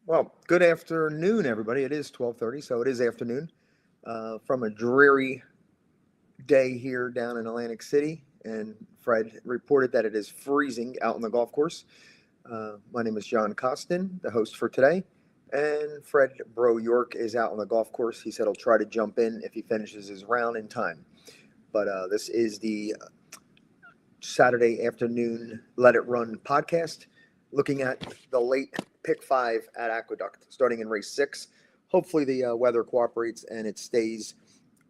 Well, good afternoon, everybody. It is 12:30, so it is afternoon from a dreary day here down in Atlantic City. And Fred reported that it is freezing out on the golf course. My name is John Costin, the host for today. And Fred Bro York is out on the golf course. He said he'll try to jump in if he finishes his round in time. But this is the Saturday afternoon Let It Run podcast, looking at the late pick five at Aqueduct, starting in race six. Hopefully, the weather cooperates and it stays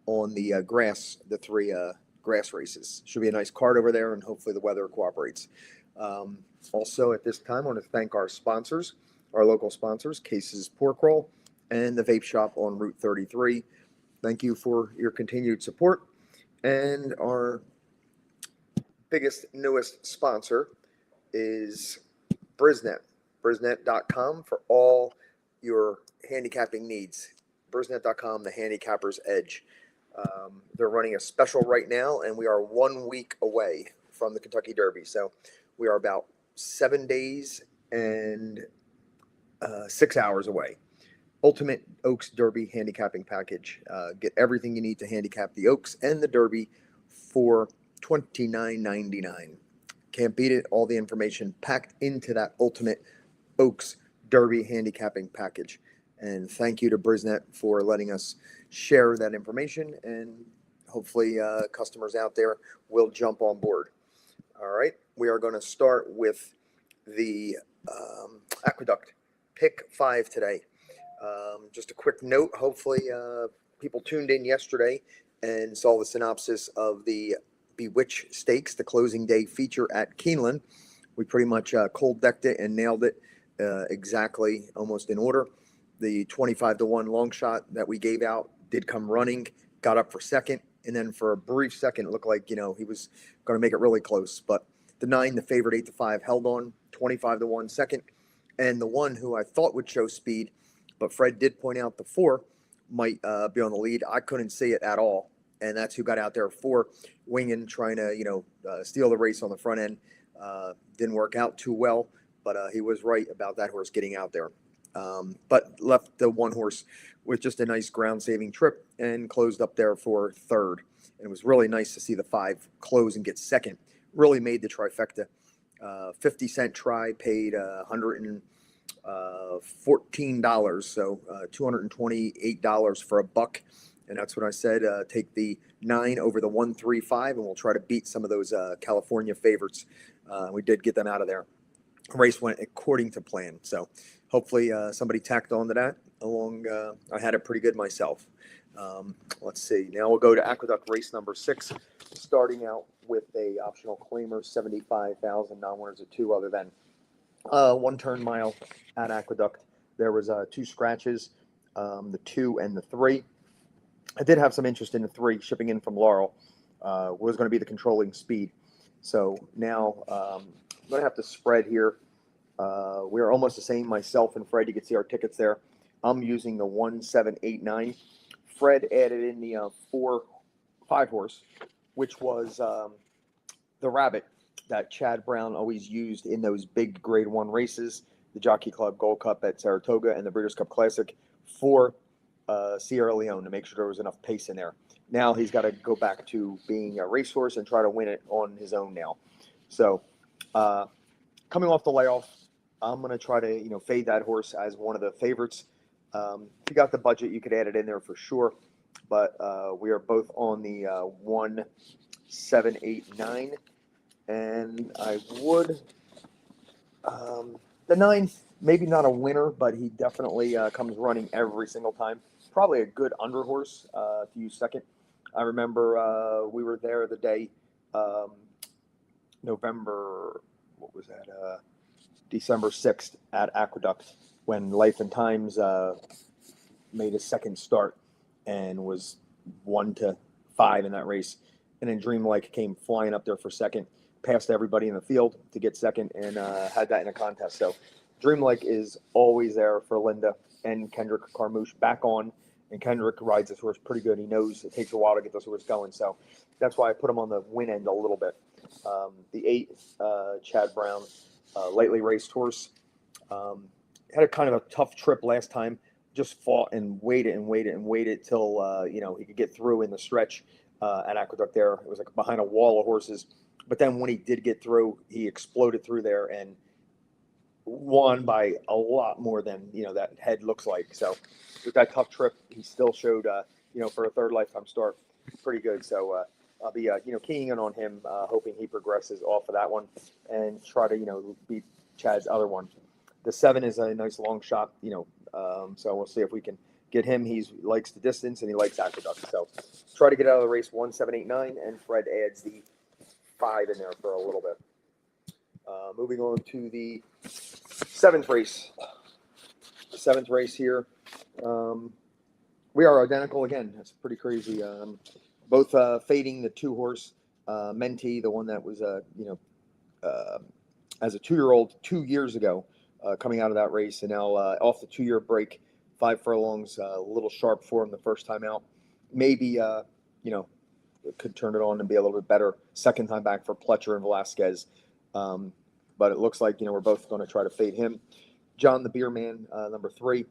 on the grass, the three grass races. Should be a nice card over there, and hopefully, the weather cooperates. Also, at this time, I want to thank our sponsors, our local sponsors, Cases Pork Roll and the Vape Shop on Route 33. Thank you for your continued support. And our biggest, newest sponsor is Brisnet, brisnet.com for all your handicapping needs. Brisnet.com, the handicapper's edge. They're running a special right now, and we are 1 week away from the Kentucky Derby. So we are about 7 days and 6 hours away. Ultimate Oaks Derby handicapping package. Get everything you need to handicap the Oaks and the Derby for $29.99. Can't beat it. All the information packed into that Ultimate Oaks Derby handicapping package. And thank you to Brisnet for letting us share that information. And hopefully, customers out there will jump on board. All right. We are going to start with the Aqueduct pick five today. Just a quick note. Hopefully, people tuned in yesterday and saw the synopsis of the Bewitch Stakes, the closing day feature at Keeneland. We pretty much cold decked it and nailed it exactly, almost in order. The 25-1 long shot that we gave out did come running, got up for second, and then for a brief second, it looked like he was going to make it really close. But the 9, the favorite 8-5, held on 25-1 second, and the one who I thought would show speed, but Fred did point out the 4 might be on the lead. I couldn't see it at all. And that's who got out there for winging, trying to, steal the race on the front end. Didn't work out too well, but he was right about that horse getting out there. But left the one horse with just a nice ground-saving trip and closed up there for third. And it was really nice to see the 5 close and get second. Really made the trifecta. 50-cent try, paid $114, so $228 for a buck. And that's what I said. Take the 9 over the 1-3-5, and we'll try to beat some of those California favorites. We did get them out of there. The race went according to plan. So hopefully somebody tacked on to that. I had it pretty good myself. Let's see. Now we'll go to Aqueduct race number 6, starting out with a optional claimer, 75,000 non-winners at 2 other than 1 turn mile at Aqueduct. There was 2 scratches, the 2 and the 3. I did have some interest in the 3 shipping in from Laurel. Was going to be the controlling speed. So now I'm going to have to spread here. We're almost the same, myself and Fred. You can see our tickets there. I'm using the 1-7-8-9. Fred added in the 4-5 horse, which was the Rabbit that Chad Brown always used in those big Grade 1 races, the Jockey Club Gold Cup at Saratoga and the Breeders' Cup Classic for Sierra Leone to make sure there was enough pace in there. Now he's got to go back to being a racehorse and try to win it on his own now. So coming off the layoff, I'm going to try to fade that horse as one of the favorites. If you got the budget, you could add it in there for sure. But we are both on the 1-7-8-9. And I would, the 9, maybe not a winner, but he definitely comes running every single time. Probably a good under horse to use second. I remember we were there the day, December 6th at Aqueduct when Life and Times made a second start and was 1-5 in that race. And then Dreamlike came flying up there for second, passed everybody in the field to get second, and had that in a contest. So Dreamlike is always there for Linda and Kendrick Carmouche back on. And Kendrick rides this horse pretty good. He knows it takes a while to get this horse going. So that's why I put him on the win end a little bit. The 8, Chad Brown, lightly raced horse. had a kind of a tough trip last time. Just fought and waited and waited and waited till he could get through in the stretch at Aqueduct. There, it was like behind a wall of horses. But then when he did get through, he exploded through there and won by a lot more than that head looks like. So with that tough trip, he still showed for a third lifetime start, pretty good. So I'll be keying in on him, hoping he progresses off of that one and try to beat Chad's other one. The 7 is a nice long shot, so we'll see if we can get him. He likes the distance and he likes Aqueduct. So try to get out of the race 1, 7, 8, 9, and Fred adds the 5 in there for a little bit. Moving on to the 7th race. The 7th race here. We are identical again. That's pretty crazy. Both fading the 2-horse Mentee, the one that was as a 2-year-old 2 years ago, coming out of that race, and now off the 2-year break, 5 furlongs, a little sharp for him the first time out. Maybe could turn it on and be a little bit better second time back for Pletcher and Velasquez. But it looks like we're both going to try to fade him. John the Beer Man, number 3.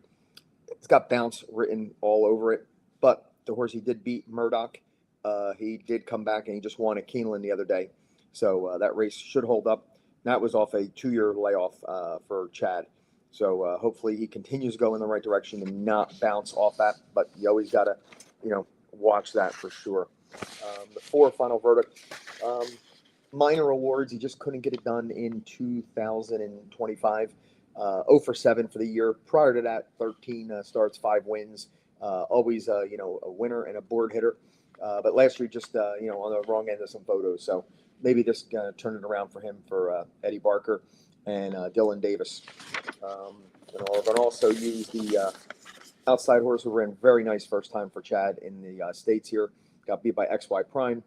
It's got bounce written all over it, but the horse he did beat, Murdoch, he did come back and he just won at Keeneland the other day. So that race should hold up. That was off a 2-year layoff for Chad. So hopefully he continues to go in the right direction and not bounce off that. But you always got to, watch that for sure. The 4 final verdict. Minor awards. He just couldn't get it done in 2025. 0 for 7 for the year. Prior to that, 13 starts, 5 wins. Always, a winner and a board hitter. But last year, just, on the wrong end of some photos. So maybe this going to turn it around for him for Eddie Barker and Dylan Davis. We're going to also use the outside horse who ran very nice first time for Chad in the States here. Got beat by XY Prime.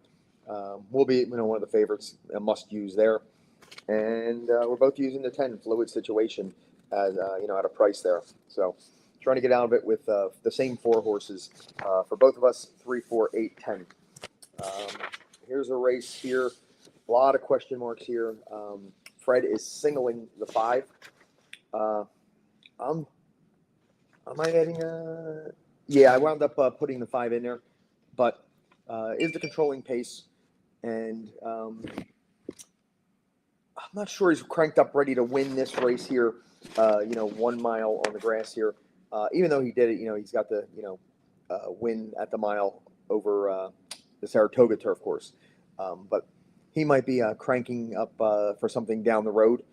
Will be one of the favorites, a must use there. And we're both using the 10 Fluid Situation at at a price there. So trying to get out of it with the same 4 horses for both of us, 3, 4, 8, 10. Here's a race here. A lot of question marks here. Fred is singling the 5. Am I adding yeah, I wound up putting the 5 in there, but is the controlling pace, and I'm not sure he's cranked up ready to win this race here. 1 mile on the grass here. Even though he did it, he's got the win at the mile over the Saratoga turf course, but he might be cranking up for something down the road.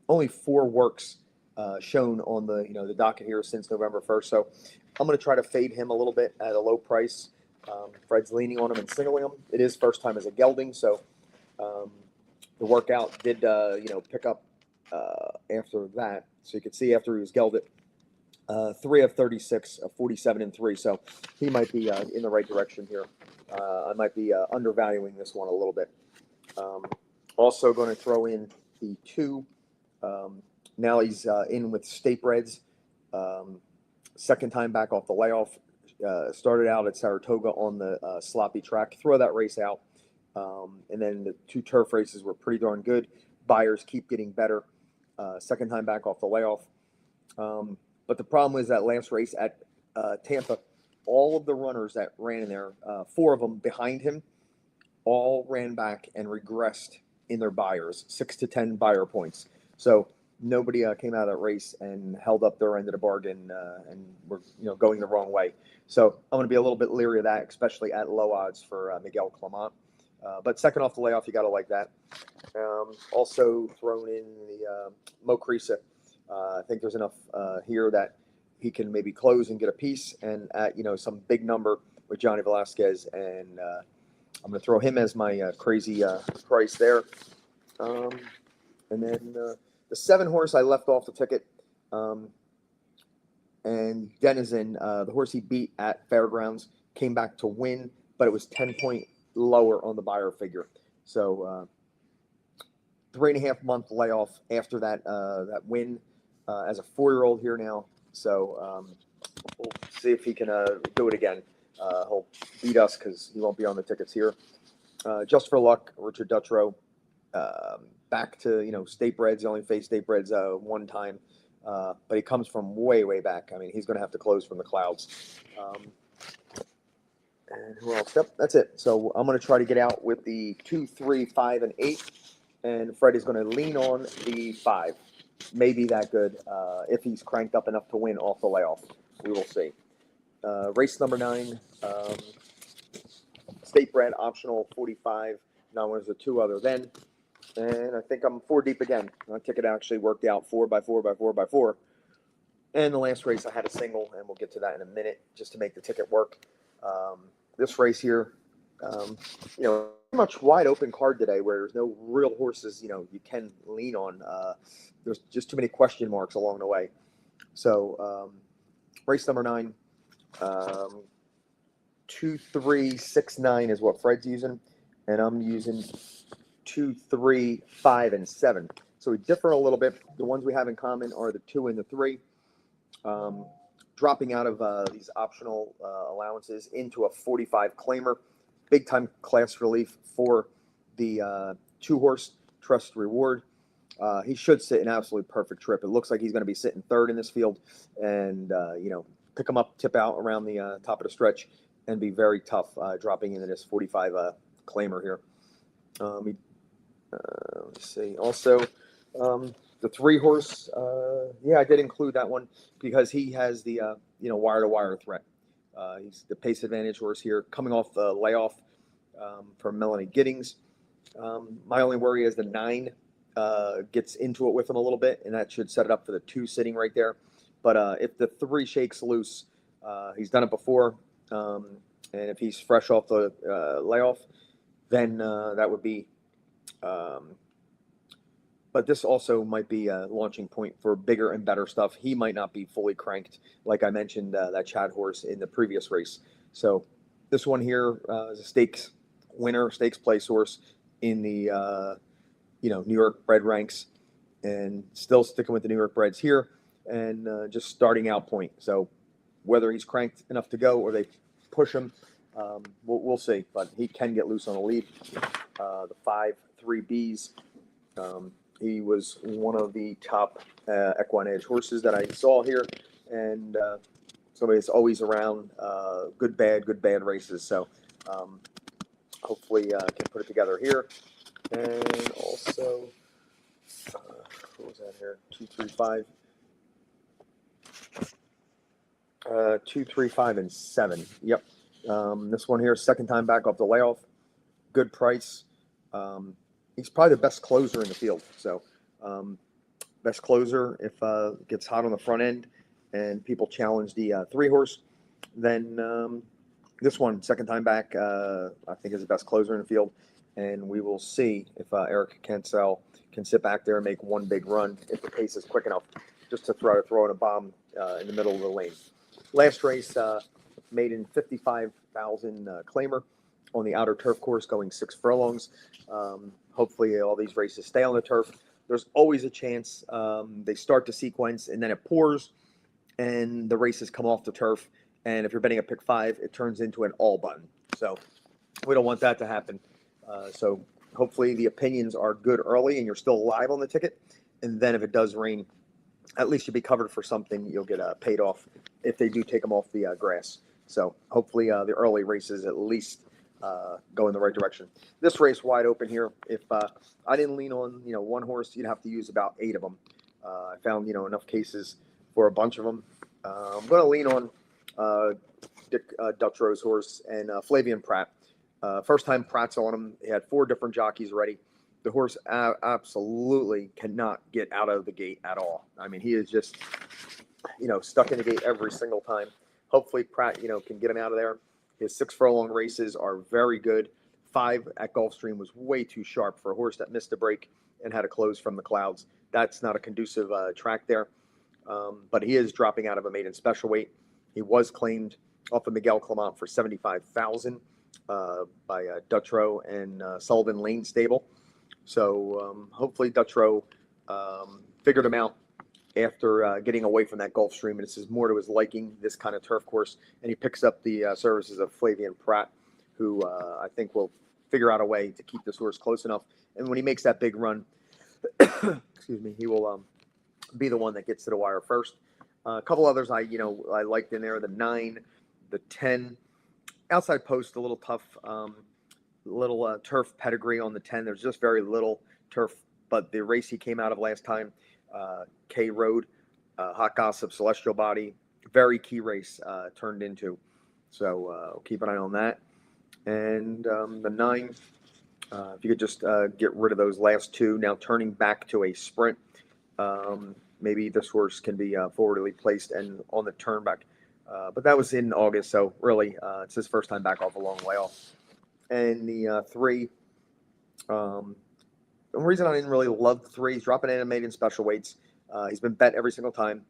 Only 4 works shown on the docket here since November 1st, so I'm going to try to fade him a little bit at a low price. Fred's leaning on him and singling him. It is first time as a gelding, so the workout did pick up after that. So you could see after he was gelded, 3 of 36, 47 and 3. So he might be in the right direction here. I might be undervaluing this one a little bit. Also going to throw in the 2. Now he's in with State Breds. Second time back off the layoff. Started out at Saratoga on the sloppy track. Throw that race out. And then the 2 turf races were pretty darn good. Buyers keep getting better. Second time back off the layoff. But the problem was that last race at Tampa, all of the runners that ran in there, 4 of them behind him, all ran back and regressed in their buyers, 6 to 10 buyer points. So nobody came out of that race and held up their end of the bargain and were going the wrong way. So I'm going to be a little bit leery of that, especially at low odds for Miguel Clement. But second off the layoff, you got to like that. Also thrown in the Mo Crisa. I think there's enough here that he can maybe close and get a piece, and at some big number with Johnny Velasquez, and I'm going to throw him as my crazy price there. And then the 7 horse I left off the ticket, and Denizen, the horse he beat at Fairgrounds, came back to win, but it was 10 point lower on the buyer figure. So 3.5 month layoff after that win as a 4-year-old here now. So we'll see if he can do it again. He'll beat us because he won't be on the tickets here. Just for luck, Richard Dutrow back to State Breds. He only faced State Breds 1 time. but he comes from way, way back. I mean, he's going to have to close from the clouds. And who else? Yep, that's it. So I'm going to try to get out with the 2, 3, 5, and 8. And Fred is going to lean on the 5. Maybe that good if he's cranked up enough to win off the layoff. We will see. Race number 9, State Bred Optional 45. Now there's a 2 other then. And I think I'm 4 deep again. My ticket actually worked out 4 by 4 by 4 by 4. And the last race I had a single, and we'll get to that in a minute just to make the ticket work. This race here, pretty much wide open card today where there's no real horses, you can lean on. There's just too many question marks along the way. So race number 9, 2, 3, 6, 9 is what Fred's using, and I'm using 2, 3, 5, and 7. So we differ a little bit. The ones we have in common are the 2 and the 3. Dropping out of these optional allowances into a 45 claimer. Big time class relief for the 2-horse Trust Reward. He should sit an absolute perfect trip. It looks like he's going to be sitting 3rd in this field, and pick him up, tip out around the top of the stretch, and be very tough dropping into this 45 claimer here. Let's see. Also, the 3-horse, I did include that one because he has the wire-to-wire threat. He's the pace advantage horse here, coming off the layoff from Melanie Giddings. My only worry is the 9 gets into it with him a little bit, and that should set it up for the 2 sitting right there. But if the 3 shakes loose, he's done it before, and if he's fresh off the layoff, then that would be. But this also might be a launching point for bigger and better stuff. He might not be fully cranked, like I mentioned, that Chad horse in the previous race. So this one here is a stakes winner, stakes place horse in the New York bred ranks, and still sticking with the New York breds here, and just starting out point. So whether he's cranked enough to go or they push him, we'll see. But he can get loose on the lead. The 5, 3 Bs. He was one of the top equine edge horses that I saw here, and somebody's always around good, bad races. So hopefully can put it together here. And also, what was that here? 2, 3, 5. 2, 3, 5, and 7. Yep. This one here, second time back off the layoff. Good price. He's probably the best closer in the field. So, best closer if it gets hot on the front end and people challenge the 3-horse, then this one, second time back, I think is the best closer in the field. And we will see if Eric Cancel can sit back there and make one big run if the pace is quick enough just to throw in a bomb in the middle of the lane. Last race, made in 55,000 claimer on the outer turf course going 6 furlongs. Hopefully all these races stay on the turf. There's always a chance they start to sequence and then it pours and the races come off the turf. And if you're betting a pick 5, it turns into an all button. So we don't want that to happen. So hopefully the opinions are good early and you're still alive on the ticket. And then if it does rain, at least you'll be covered for something. You'll get paid off if they do take them off the grass. So hopefully the early races at least go in the right direction. This race wide open here. If I didn't lean on one horse, you'd have to use about 8 of them. I found enough cases for a bunch of them. I'm going to lean on Dick Dutro's horse and Flavian Pratt. First time Pratt's on him. He had 4 different jockeys ready. The horse absolutely cannot get out of the gate at all. I mean, he is just, stuck in the gate every single time. Hopefully Pratt, can get him out of there. His 6 furlong races are very good. 5 at Gulfstream was way too sharp for a horse that missed a break and had to close from the clouds. That's not a conducive track there. But he is dropping out of a maiden special weight. He was claimed off of Miguel Clement for $75,000 by Dutro and Sullivan Lane Stable. So hopefully Dutro figured him out after getting away from that Gulfstream, and this is more to his liking, this kind of turf course, and he picks up the services of Flavian Pratt, who I think will figure out a way to keep this horse close enough. And when he makes that big run, excuse me, he will be the one that gets to the wire first. A couple others I liked in there: the 9, the 10. Outside post a little tough. Little turf pedigree on the 10. There's just very little turf, but the race he came out of last time, K Road, Hot Gossip, Celestial Body, very key race turned into. So keep an eye on that. And the 9, if you could just get rid of those last 2. Now turning back to a sprint. Maybe this horse can be forwardly placed and on the turn back. But that was in August, so really it's his first time back off a long way off. And the 3, the reason I didn't really love the 3, he's dropping animated special weights. He's been bet every single time.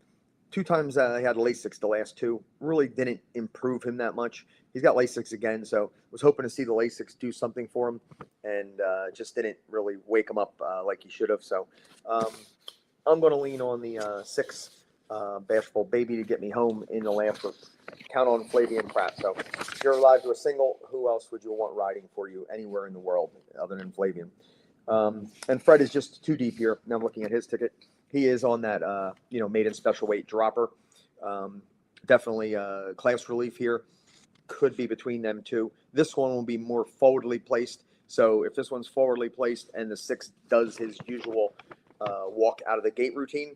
2 times he had Lasix the last 2. Really didn't improve him that much. He's got Lasix again, so was hoping to see the Lasix do something for him, and just didn't really wake him up like he should have. So I'm going to lean on the 6, Bashful Baby, to get me home in the last with count on Flavien Prat. So if you're alive to a single, who else would you want riding for you anywhere in the world other than Flavien? And Fred is just too deep here. Now I'm looking at his ticket. He is on that, maiden special weight dropper. Definitely class relief here. Could be between them two. This one will be more forwardly placed. So if this one's forwardly placed and the 6 does his usual walk out of the gate routine,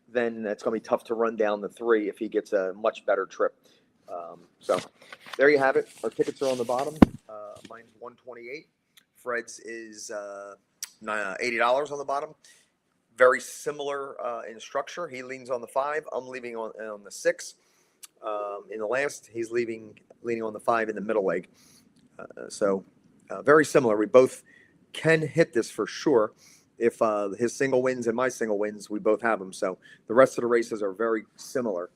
then it's going to be tough to run down the 3 if he gets a much better trip. So there you have it. Our tickets are on the bottom. Mine's $128. Fred's is $80 on the bottom. Very similar in structure. He leans on the 5. I'm leaving on the 6. In the last, he's leaning on the 5 in the middle leg. So very similar. We both can hit this for sure. If his single wins and my single wins, we both have them. So the rest of the races are very similar,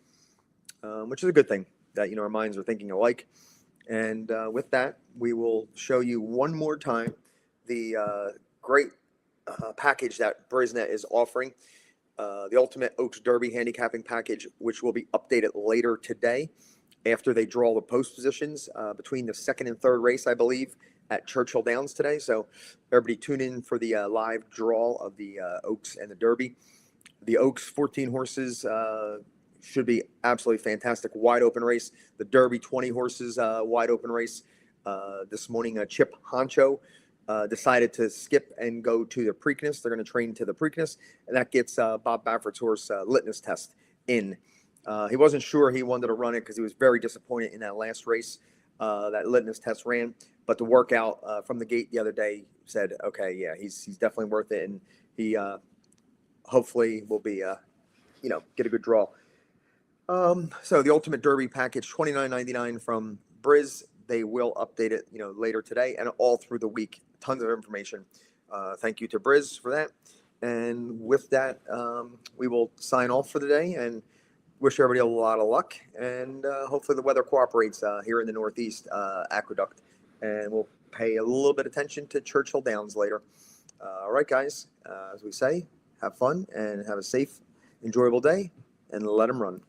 which is a good thing that, our minds are thinking alike. And with that, we will show you one more time the great package that Brisnet is offering, the Ultimate Oaks Derby handicapping package, which will be updated later today after they draw the post positions between the 2nd and 3rd race, I believe, at Churchill Downs today. So everybody tune in for the live draw of the Oaks and the Derby. The Oaks 14 horses should be absolutely fantastic. Wide open race. The Derby 20 horses wide open race. This morning, Chip Honcho decided to skip and go to the Preakness. They're going to train to the Preakness, and that gets Bob Baffert's horse litmus test in. He wasn't sure he wanted to run it because he was very disappointed in that last race that litmus test ran. But the workout from the gate the other day said, okay, yeah, he's definitely worth it, and he hopefully will be, get a good draw. So the Ultimate Derby package, $29.99 from Briz. They will update it, later today and all through the week. Tons of information. Thank you to Briz for that. And with that, we will sign off for the day and wish everybody a lot of luck. And hopefully the weather cooperates here in the Northeast Aqueduct. And we'll pay a little bit of attention to Churchill Downs later. All right, guys, as we say, have fun and have a safe, enjoyable day, and let them run.